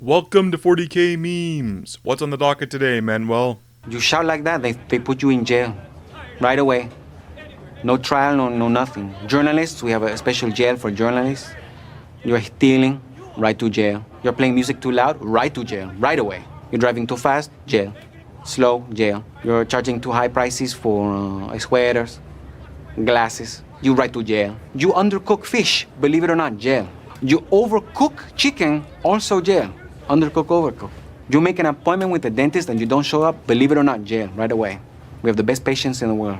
Welcome to 40k Memes. What's on the docket today, Manuel? You shout like that, they put you in jail. Right away. No trial, no nothing. Journalists, we have a special jail for journalists. You're stealing, right to jail. You're playing music too loud, right to jail, right away. You're driving too fast, jail. Slow, jail. You're charging too high prices for sweaters, glasses, you right to jail. You undercook fish, believe it or not, jail. You overcook chicken, also jail. Undercook, overcook. You make an appointment with the dentist and you don't show up, believe it or not, jail, right away. We have the best patients in the world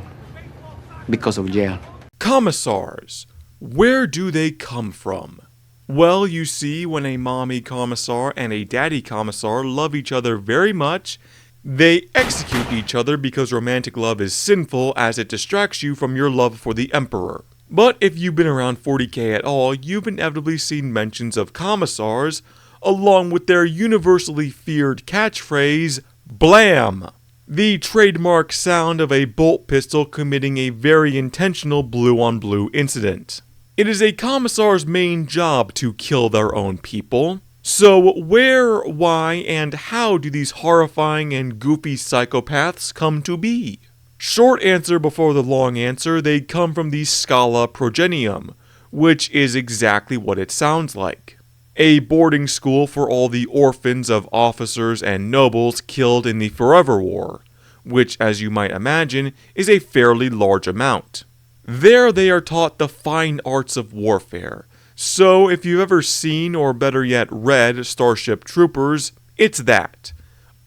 because of jail. Commissars. Where do they come from? Well, you see, when a mommy commissar and a daddy commissar love each other very much, they execute each other because romantic love is sinful as it distracts you from your love for the emperor. But if you've been around 40k at all, you've inevitably seen mentions of commissars, along with their universally feared catchphrase, BLAM! The trademark sound of a bolt pistol committing a very intentional blue-on-blue incident. It is a commissar's main job to kill their own people. So where, why, and how do these horrifying and goofy psychopaths come to be? Short answer before the long answer, they come from the Scala Progenium, which is exactly what it sounds like. A boarding school for all the orphans of officers and nobles killed in the Forever War, which, as you might imagine, is a fairly large amount. There they are taught the fine arts of warfare, so if you've ever seen, or better yet read, Starship Troopers, it's that,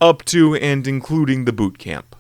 up to and including the boot camp.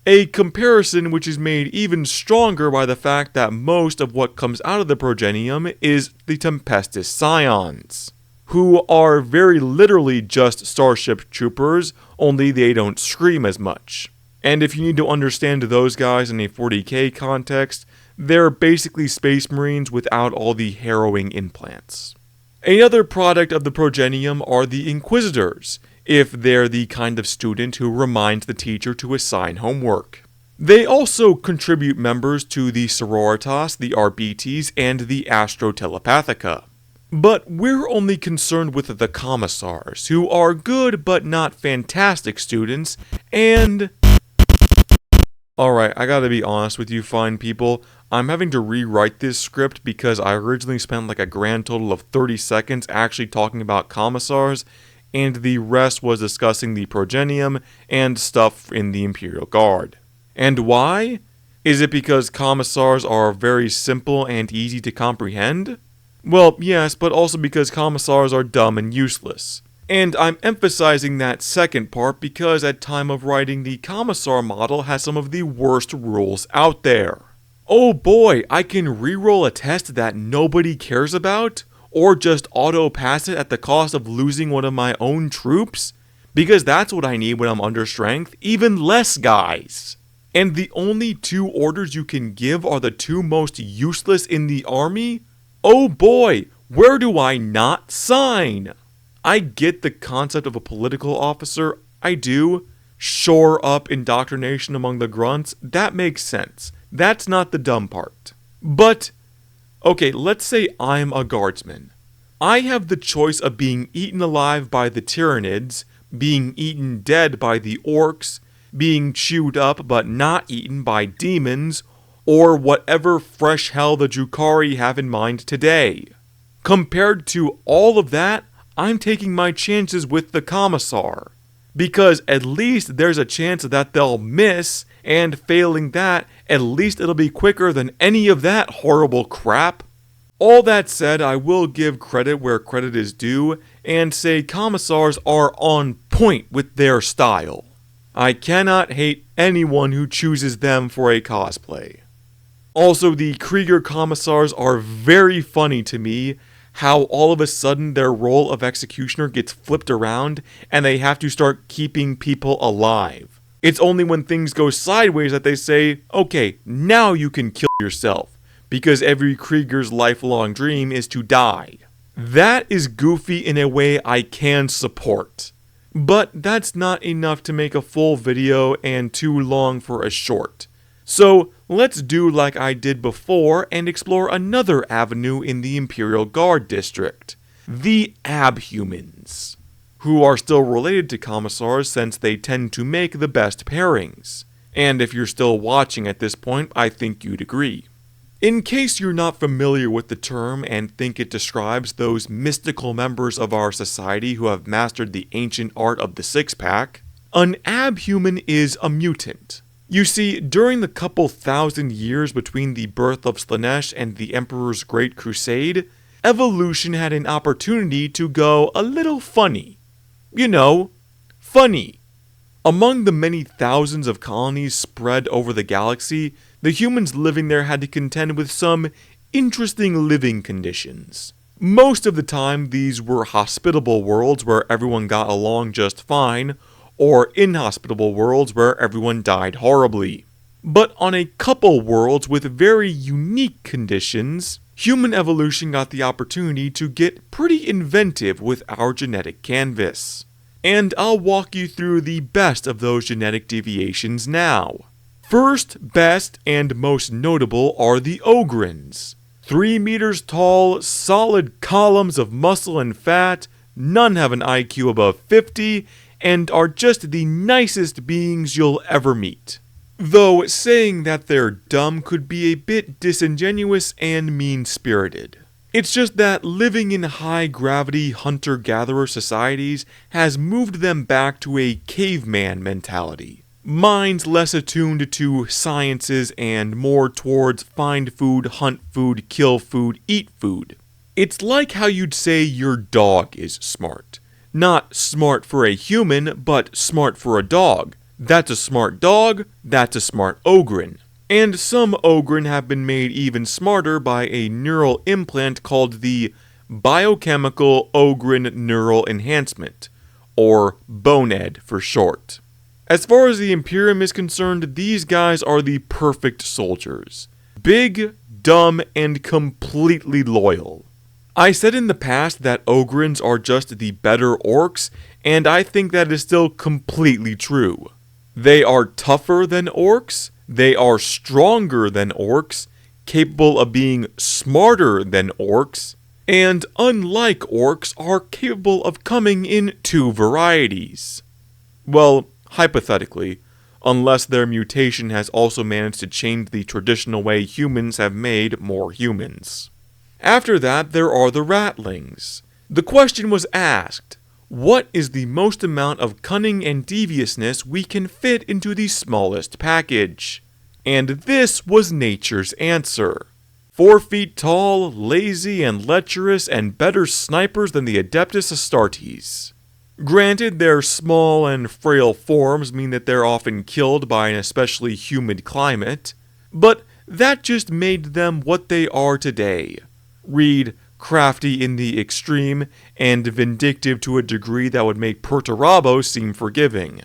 A comparison which is made even stronger by the fact that most of what comes out of the Progenium is the Tempestus Scions, who are very literally just Starship Troopers, only they don't scream as much. And if you need to understand those guys in a 40k context, they're basically Space Marines without all the harrowing implants. Another product of the Progenium are the Inquisitors, if they're the kind of student who reminds the teacher to assign homework. They also contribute members to the Sororitas, the Arbites, and the Astro Telepathica. But we're only concerned with the Commissars, who are good but not fantastic students, and... Alright, I gotta be honest with you fine people, I'm having to rewrite this script because I originally spent like a grand total of 30 seconds actually talking about Commissars, and the rest was discussing the Progenium and stuff in the Imperial Guard. And why? Is it because Commissars are very simple and easy to comprehend? Well, yes, but also because Commissars are dumb and useless. And I'm emphasizing that second part because at time of writing, the Commissar model has some of the worst rules out there. Oh boy, I can reroll a test that nobody cares about? Or just auto-pass it at the cost of losing one of my own troops? Because that's what I need when I'm under strength, even less guys. And the only two orders you can give are the two most useless in the army? Oh boy, where do I not sign? I get the concept of a political officer, I do. Shore up indoctrination among the grunts, that makes sense. That's not the dumb part. But, okay, let's say I'm a guardsman. I have the choice of being eaten alive by the Tyranids, being eaten dead by the orcs, being chewed up but not eaten by demons, or whatever fresh hell the Drukhari have in mind today. Compared to all of that, I'm taking my chances with the Commissar. Because at least there's a chance that they'll miss, and failing that, at least it'll be quicker than any of that horrible crap. All that said, I will give credit where credit is due, and say Commissars are on point with their style. I cannot hate anyone who chooses them for a cosplay. Also, the Krieger Commissars are very funny to me, how all of a sudden their role of executioner gets flipped around and they have to start keeping people alive. It's only when things go sideways that they say, okay, now you can kill yourself, because every Krieger's lifelong dream is to die. That is goofy in a way I can support. But that's not enough to make a full video and too long for a short. So let's do like I did before and explore another avenue in the Imperial Guard district, the Abhumans. who are still related to Commissars since they tend to make the best pairings. And if you're still watching at this point, I think you'd agree. In case you're not familiar with the term and think it describes those mystical members of our society who have mastered the ancient art of the six-pack, an abhuman is a mutant. You see, during the couple thousand years between the birth of Slaanesh and the Emperor's Great Crusade, evolution had an opportunity to go a little funny. You know, funny. Among the many thousands of colonies spread over the galaxy, the humans living there had to contend with some interesting living conditions. Most of the time, these were hospitable worlds where everyone got along just fine, or inhospitable worlds where everyone died horribly. But on a couple worlds with very unique conditions, human evolution got the opportunity to get pretty inventive with our genetic canvas. And I'll walk you through the best of those genetic deviations now. First, best, and most notable are the Ogrins. 3 meters tall, solid columns of muscle and fat, none have an IQ above 50, and are just the nicest beings you'll ever meet. Though saying that they're dumb could be a bit disingenuous and mean-spirited. It's just that living in high-gravity hunter-gatherer societies has moved them back to a caveman mentality. Minds less attuned to sciences and more towards find food, hunt food, kill food, eat food. It's like how you'd say your dog is smart. Not smart for a human, but smart for a dog. That's a smart dog, that's a smart Ogrin. And some Ogrin have been made even smarter by a neural implant called the Biochemical Ogrin Neural Enhancement, or BONED for short. As far as the Imperium is concerned, these guys are the perfect soldiers. Big, dumb, and completely loyal. I said in the past that Ogrins are just the better orcs, and I think that is still completely true. They are tougher than orcs, they are stronger than orcs, capable of being smarter than orcs, and unlike orcs, are capable of coming in 2 varieties. Well, hypothetically, unless their mutation has also managed to change the traditional way humans have made more humans. After that, there are the ratlings. The question was asked, what is the most amount of cunning and deviousness we can fit into the smallest package? And this was nature's answer. 4 feet tall, lazy and lecherous, and better snipers than the Adeptus Astartes. Granted, their small and frail forms mean that they're often killed by an especially humid climate, but that just made them what they are today. Read, crafty in the extreme, and vindictive to a degree that would make Perturabo seem forgiving.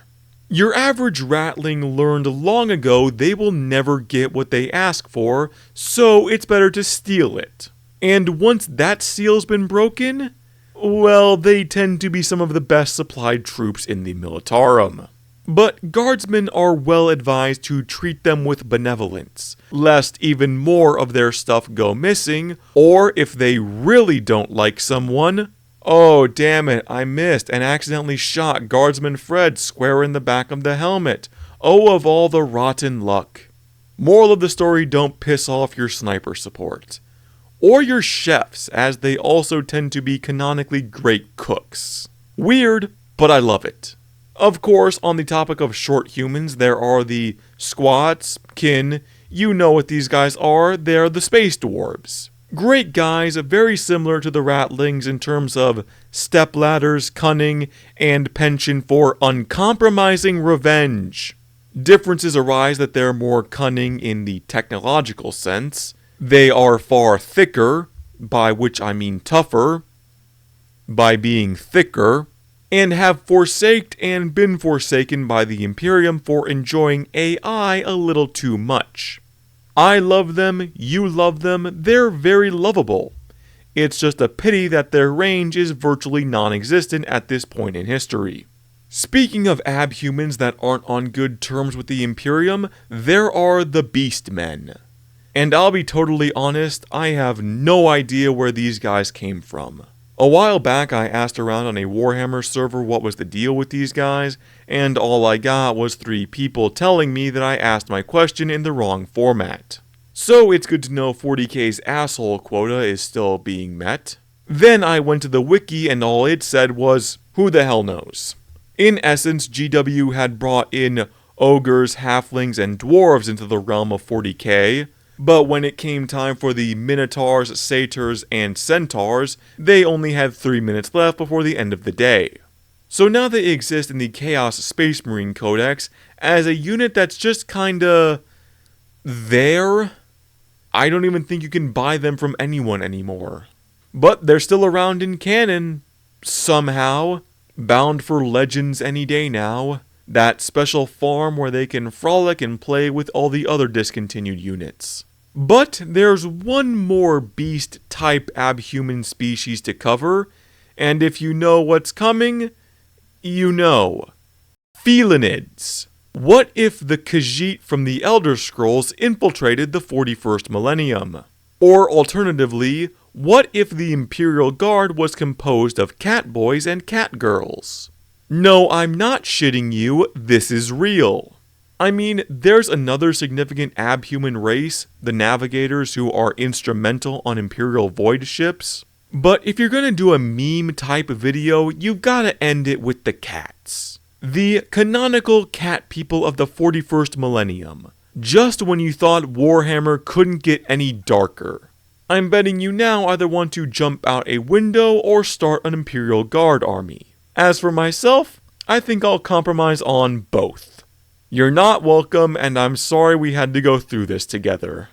Your average ratling learned long ago they will never get what they ask for, so it's better to steal it. And once that seal's been broken, well, they tend to be some of the best supplied troops in the Militarum. But guardsmen are well advised to treat them with benevolence, lest even more of their stuff go missing, or if they really don't like someone, oh damn it, I missed and accidentally shot Guardsman Fred square in the back of the helmet. Oh, of all the rotten luck. Moral of the story, don't piss off your sniper support. Or your chefs, as they also tend to be canonically great cooks. Weird, but I love it. Of course, on the topic of short humans, there are the squats, kin, you know what these guys are, they're the space dwarves. Great guys, very similar to the ratlings in terms of stepladders, cunning, and penchant for uncompromising revenge. Differences arise that they're more cunning in the technological sense. They are far thicker, by which I mean tougher, by being thicker, and have forsaked and been forsaken by the Imperium for enjoying AI a little too much. I love them, you love them, they're very lovable. It's just a pity that their range is virtually non-existent at this point in history. Speaking of abhumans that aren't on good terms with the Imperium, there are the Beastmen. And I'll be totally honest, I have no idea where these guys came from. A while back I asked around on a Warhammer server what was the deal with these guys, and all I got was 3 people telling me that I asked my question in the wrong format. So it's good to know 40k's asshole quota is still being met. Then I went to the wiki and all it said was, who the hell knows. In essence, GW had brought in ogres, halflings, and dwarves into the realm of 40k, but when it came time for the minotaurs, satyrs, and centaurs, they only had 3 minutes left before the end of the day. So now they exist in the Chaos Space Marine Codex as a unit that's just kinda there. I don't even think you can buy them from anyone anymore. But they're still around in canon, somehow, bound for legends any day now. That special farm where they can frolic and play with all the other discontinued units. But there's one more beast-type abhuman species to cover, and if you know what's coming, you know. Felinids. What if the Khajiit from the Elder Scrolls infiltrated the 41st millennium? Or alternatively, what if the Imperial Guard was composed of cat boys and cat girls? No, I'm not shitting you, this is real. I mean, there's another significant abhuman race, the Navigators, who are instrumental on Imperial Void ships. But if you're gonna do a meme-type video, you've gotta end it with the cats. The canonical cat people of the 41st millennium. Just when you thought Warhammer couldn't get any darker. I'm betting you now either want to jump out a window or start an Imperial Guard army. As for myself, I think I'll compromise on both. You're not welcome, and I'm sorry we had to go through this together.